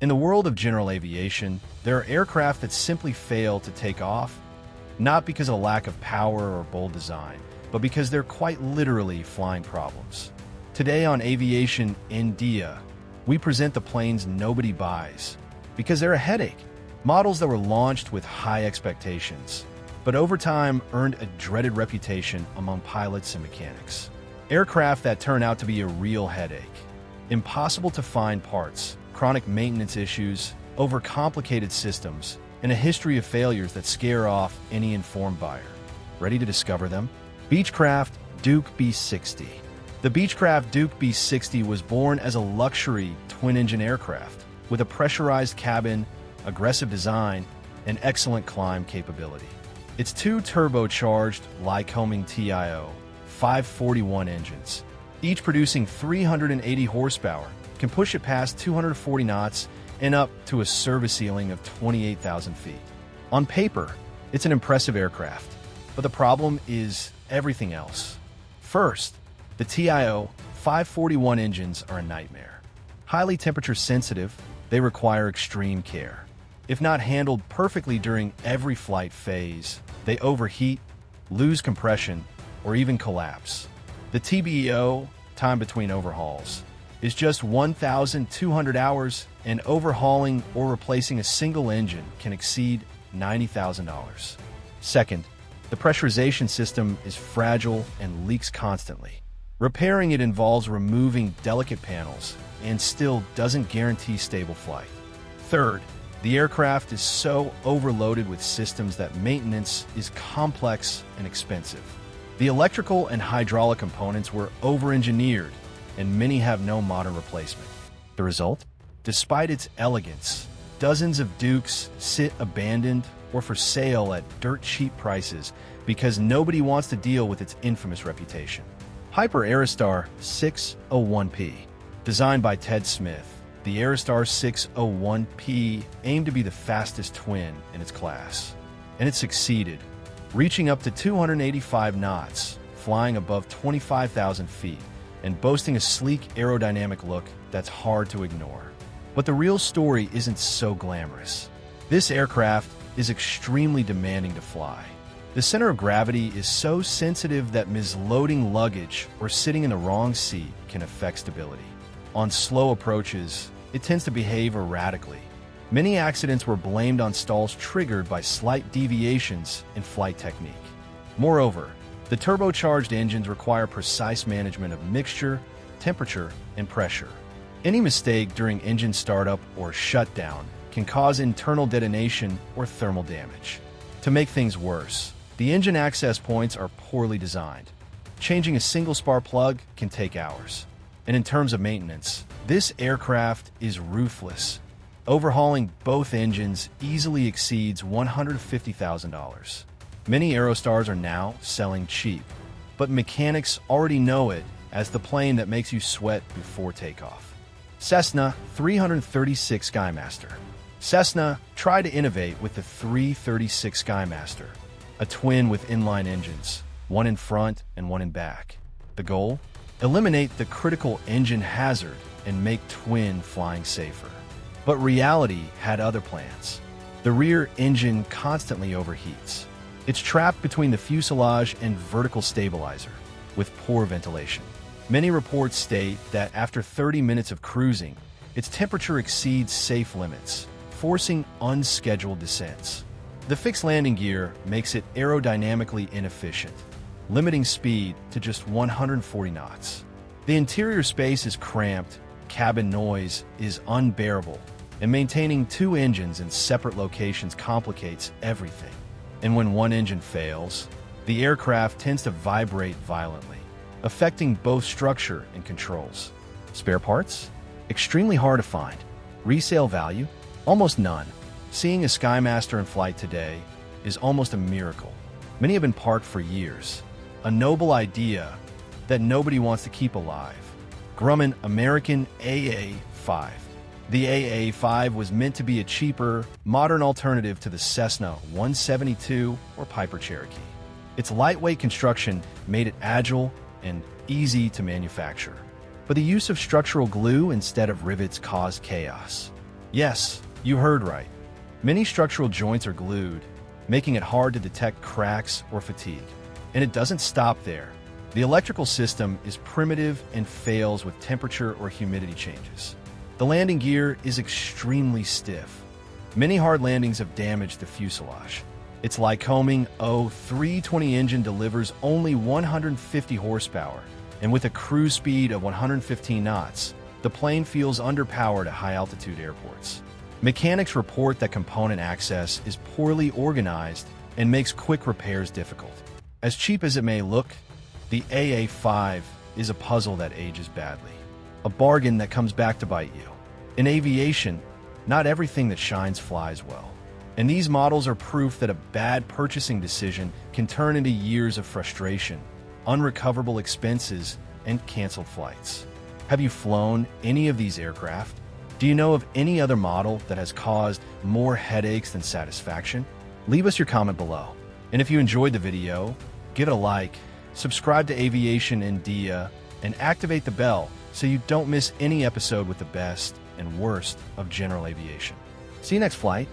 In the world of general aviation, there are aircraft that simply fail to take off, not because of a lack of power or bold design, but because they're quite literally flying problems. Today on Aviation In Dia, we present the planes nobody buys because they're a headache. Models that were launched with high expectations, but over time earned a dreaded reputation among pilots and mechanics. Aircraft that turn out to be a real headache. Impossible to find parts, chronic maintenance issues, overcomplicated systems, and a history of failures that scare off any informed buyer. Ready to discover them? Beachcraft Duke B60. The Beachcraft Duke B60 was born as a luxury twin-engine aircraft with a pressurized cabin, aggressive design, and excellent climb capability. Its two turbocharged Lycoming TIO 541 engines, each producing 380 horsepower, can push it past 240 knots and up to a service ceiling of 28,000 feet. On paper, it's an impressive aircraft, but the problem is everything else. First, the TIO 541 engines are a nightmare. Highly temperature sensitive, they require extreme care. If not handled perfectly during every flight phase, they overheat, lose compression, or even collapse. The TBEO, time between overhauls, is just 1,200 hours, and overhauling or replacing a single engine can exceed $90,000. Second, the pressurization system is fragile and leaks constantly. Repairing it involves removing delicate panels and still doesn't guarantee stable flight. Third, the aircraft is so overloaded with systems that maintenance is complex and expensive. The electrical and hydraulic components were over-engineered, and many have no modern replacement. The result? Despite its elegance, dozens of Dukes sit abandoned or for sale at dirt-cheap prices because nobody wants to deal with its infamous reputation. Aerostar 601P. Designed by Ted Smith, the Aerostar 601P aimed to be the fastest twin in its class, and it succeeded, reaching up to 285 knots, flying above 25,000 feet, and boasting a sleek aerodynamic look that's hard to ignore. But the real story isn't so glamorous. This aircraft is extremely demanding to fly. The center of gravity is so sensitive that misloading luggage or sitting in the wrong seat can affect stability. On slow approaches, it tends to behave erratically. Many accidents were blamed on stalls triggered by slight deviations in flight technique. Moreover, the turbocharged engines require precise management of mixture, temperature, and pressure. Any mistake during engine startup or shutdown can cause internal detonation or thermal damage. To make things worse, the engine access points are poorly designed. Changing a single spark plug can take hours. And in terms of maintenance, this aircraft is ruthless. Overhauling both engines easily exceeds $150,000. Many Aerostars are now selling cheap, but mechanics already know it as the plane that makes you sweat before takeoff. Cessna 336 Skymaster. Cessna tried to innovate with the 336 Skymaster, a twin with inline engines, one in front and one in back. The goal? Eliminate the critical engine hazard and make twin flying safer. But reality had other plans. The rear engine constantly overheats. It's trapped between the fuselage and vertical stabilizer, with poor ventilation. Many reports state that after 30 minutes of cruising, its temperature exceeds safe limits, forcing unscheduled descents. The fixed landing gear makes it aerodynamically inefficient, limiting speed to just 140 knots. The interior space is cramped, cabin noise is unbearable, and maintaining two engines in separate locations complicates everything. And when one engine fails, the aircraft tends to vibrate violently, affecting both structure and controls. Spare parts? Extremely hard to find. Resale value? Almost none. Seeing a Skymaster in flight today is almost a miracle. Many have been parked for years. A noble idea that nobody wants to keep alive. Grumman American AA5. The AA5 was meant to be a cheaper, modern alternative to the Cessna 172 or Piper Cherokee. Its lightweight construction made it agile and easy to manufacture. But the use of structural glue instead of rivets caused chaos. Yes, you heard right. Many structural joints are glued, making it hard to detect cracks or fatigue. And it doesn't stop there. The electrical system is primitive and fails with temperature or humidity changes. The landing gear is extremely stiff. Many hard landings have damaged the fuselage. Its Lycoming O320 engine delivers only 150 horsepower, and with a cruise speed of 115 knots, the plane feels underpowered at high-altitude airports. Mechanics report that component access is poorly organized and makes quick repairs difficult. As cheap as it may look, the AA5 is a puzzle that ages badly, a bargain that comes back to bite you. In aviation, not everything that shines flies well, and these models are proof that a bad purchasing decision can turn into years of frustration, unrecoverable expenses, and canceled flights. Have you flown any of these aircraft? Do you know of any other model that has caused more headaches than satisfaction? Leave us your comment below. And if you enjoyed the video, give it a like, subscribe to Aviation En Día, and activate the bell so you don't miss any episode with the best and worst of general aviation. See you next flight.